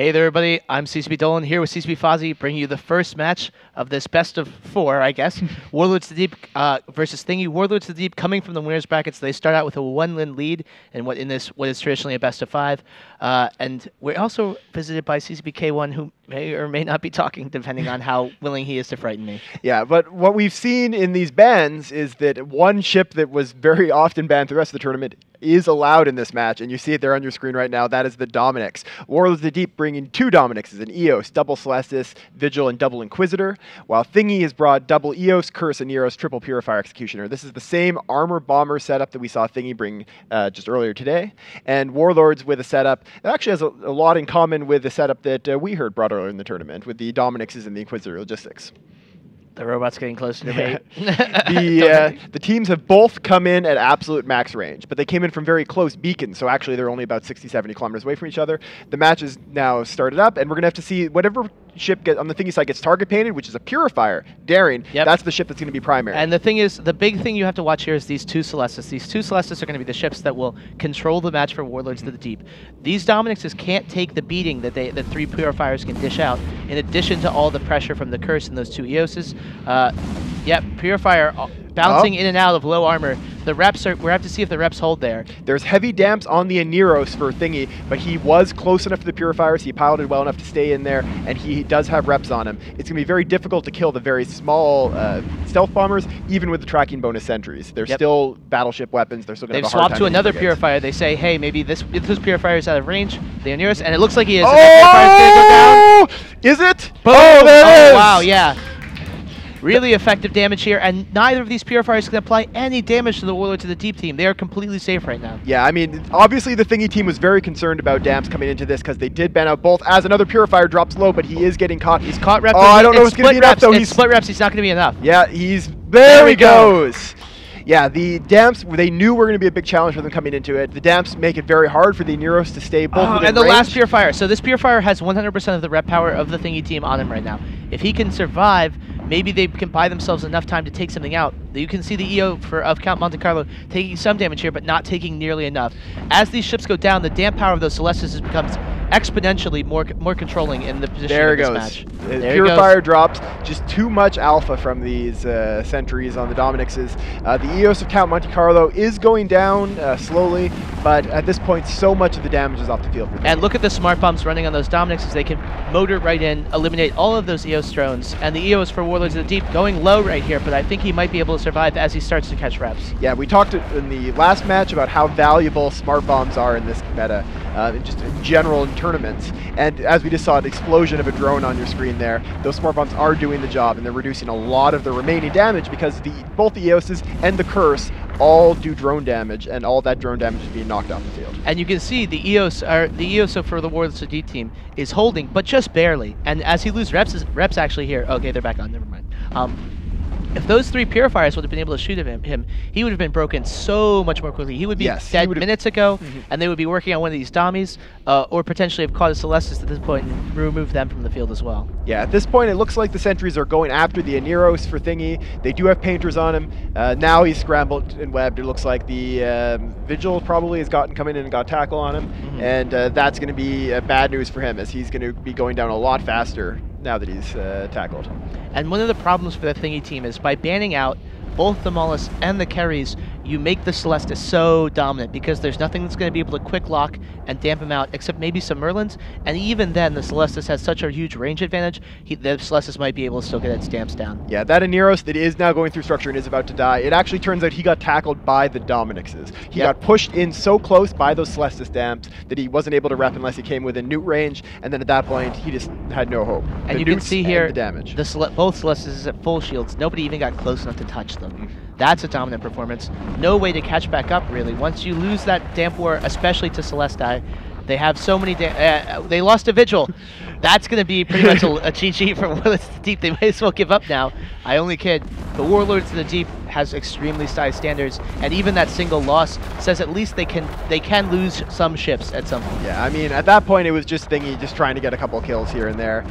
Hey there, everybody. I'm CCP Dolan here with CCP Fozzie, bringing you the first match of this best of 4, I guess. Warlords to Deep versus Thingy. Warlords to Deep coming from the winners brackets. They start out with a 1-win lead in what is traditionally a best of 5. And we're also visited by CCP K1, who may or may not be talking, depending on how willing he is to frighten me. Yeah, but what we've seen in these bans is that one ship that was very often banned through the rest of the tournament is allowed in this match, and you see it there on your screen right now. That is the Dominix. Warlords of the Deep bringing 2 Dominixes, an EOS, double Celestis, Vigil, and double Inquisitor, while Thingy has brought double EOS, Curse, and Nero's triple Purifier Executioner. This is the same armor bomber setup that we saw Thingy bring just earlier today, and Warlords with a setup that actually has a lot in common with the setup that we heard brought earlier in the tournament with the Dominixes and the Inquisitor logistics. The robot's getting closer to me. The teams have both come in at absolute max range, but they came in from very close beacons, so actually they're only about 60, 70 kilometers away from each other. The match is now started up, and we're going to have to see whatever ship on the Thingy side gets target painted, which is a Purifier, Daring. Yep. That's the ship that's going to be primary. And the thing is, the big thing you have to watch here is these 2 Celestis. These 2 Celestis are going to be the ships that will control the match for Warlords to the Deep. These Dominixes can't take the beating that the 3 Purifiers can dish out, in addition to all the pressure from the Curse and those 2 EOSes. Yep, Purifier bouncing in and out of low armor. The reps we have to see if the reps hold there. There's heavy damps on the Neros for Thingy, but he was close enough to the Purifiers, he piloted well enough to stay in there, and he does have reps on him. It's going to be very difficult to kill the very small stealth bombers, even with the tracking bonus sentries. They're still battleship weapons, they're still going to have a hard time. They've swapped to another Purifier. They say, hey, maybe this Purifier is out of range, the Neros, and it looks like he is. Oh! Is it? Boom. Oh, there it is! Wow, yeah. Really effective damage here, and neither of these Purifiers can apply any damage to the Warlords of the Deep team. They are completely safe right now. Yeah, I mean, obviously the Thingy team was very concerned about damps coming into this because they did ban out both as another Purifier drops low, but he is getting caught. He's caught reps. Oh, I don't know if it's going to be enough, though. He's split reps. He's not going to be enough. Yeah, there he goes. Yeah, the damps, they knew were going to be a big challenge for them coming into it. The damps make it very hard for the Neros to stay both within and the range. last Purifier. So this Purifier has 100% of the rep power of the Thingy team on him right now. If he can survive, maybe they can buy themselves enough time to take something out. You can see the EO of Count Monte Carlo taking some damage here, but not taking nearly enough. As these ships go down, the damp power of those Celestis becomes exponentially more controlling in the position of this match. The Purifier drops. Just too much alpha from these sentries on the Dominixes. The EOS of Count Monte Carlo is going down slowly, but at this point, so much of the damage is off the field. And look at the smart bombs running on those Dominixes. They can motor right in, eliminate all of those EOS drones, and the EOS for Warlords of the Deep going low right here, but I think he might be able to survive as he starts to catch reps. Yeah, we talked in the last match about how valuable smart bombs are in this meta, just in general in tournaments. And as we just saw an explosion of a drone on your screen there, those smart bombs are doing the job, and they're reducing a lot of the remaining damage because both the EOSes and the Curse all do drone damage, and all that drone damage is being knocked off the field. And you can see the EOS for the Warlords of the Deep team is holding, but just barely. And as he loses reps actually here. Okay, they're back on. Never mind. If those 3 Purifiers would have been able to shoot at him, he would have been broken so much more quickly. He would be dead minutes ago, and they would be working on one of these dummies, or potentially have caught a Celestis at this point and remove them from the field as well. Yeah, at this point, it looks like the sentries are going after the Neros for Thingy. They do have painters on him. Now he's scrambled and webbed. It looks like the Vigil probably has come in and got tackle on him, and that's going to be bad news for him, as he's going to be going down a lot faster now that he's tackled. And one of the problems for the Thingy team is by banning out both the Mollis and the Kerries, you make the Celestis so dominant because there's nothing that's going to be able to quick lock and damp him out except maybe some Merlins, and even then the Celestis has such a huge range advantage, the Celestis might be able to still get its damps down. Yeah, that Neros that is now going through structure and is about to die, it actually turns out he got tackled by the Dominixes. He got pushed in so close by those Celestis damps that he wasn't able to rep unless he came within Newt range, and then at that point he just had no hope. And you can see here the damage. Both Celestis at full shields, nobody even got close enough to touch them. That's a dominant performance. No way to catch back up, really. Once you lose that damp war, especially to Celesti, they have so many... they lost a Vigil. That's going to be pretty much a GG for Warlords of the Deep. They might as well give up now. I only kid. The Warlords of the Deep has extremely high standards, and even that single loss says at least they can lose some ships at some point. Yeah, I mean, at that point, it was just Thingy just trying to get a couple kills here and there.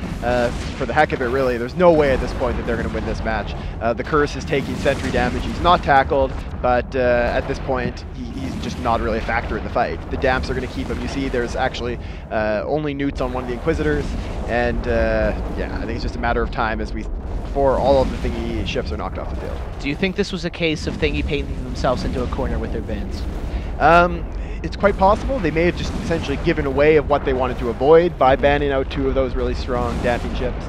For the heck of it, really. There's no way at this point that they're going to win this match. The Curse is taking sentry damage. He's not tackled, but at this point, he's just not really a factor in the fight. The Damps are going to keep him. You see, there's actually only newts on one of the Inquisitors, and yeah, I think it's just a matter of time before all of the Thingy ships are knocked off the field. Do you think this was a case of Thingy painting themselves into a corner with their bans? It's quite possible. They may have just essentially given away of what they wanted to avoid by banning out 2 of those really strong damping ships.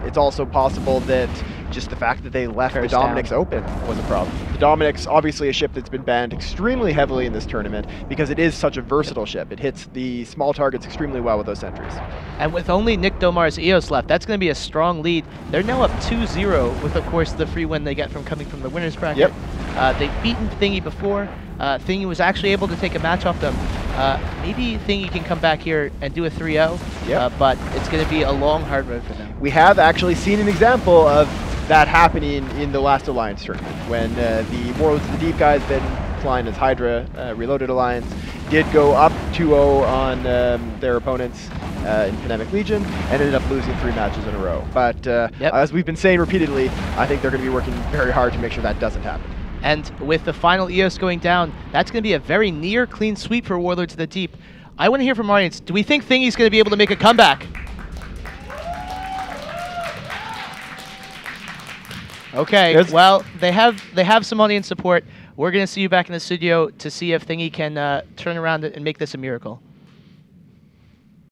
It's also possible that just the fact that they left the Dominix open was a problem. The Dominix, obviously a ship that's been banned extremely heavily in this tournament because it is such a versatile ship. It hits the small targets extremely well with those sentries. And with only Nick Domar's EOS left, that's going to be a strong lead. They're now up 2-0 with, of course, the free win they get from coming from the winner's bracket. Yep. They've beaten Thingy before. Thingy was actually able to take a match off them. Maybe Thingy can come back here and do a 3-0, but it's going to be a long, hard road for them. We have actually seen an example of that happening in the last Alliance tournament when the Warlords of the Deep guys, then flying as Hydra, Reloaded Alliance, did go up 2-0 on their opponents in Pandemic Legion and ended up losing 3 matches in a row. But as we've been saying repeatedly, I think they're going to be working very hard to make sure that doesn't happen. And with the final EOS going down, that's going to be a very near clean sweep for Warlords of the Deep. I want to hear from our audience. Do we think Thingy's going to be able to make a comeback? Okay, well, they have some audience support. We're going to see you back in the studio to see if Thingy can turn around and make this a miracle.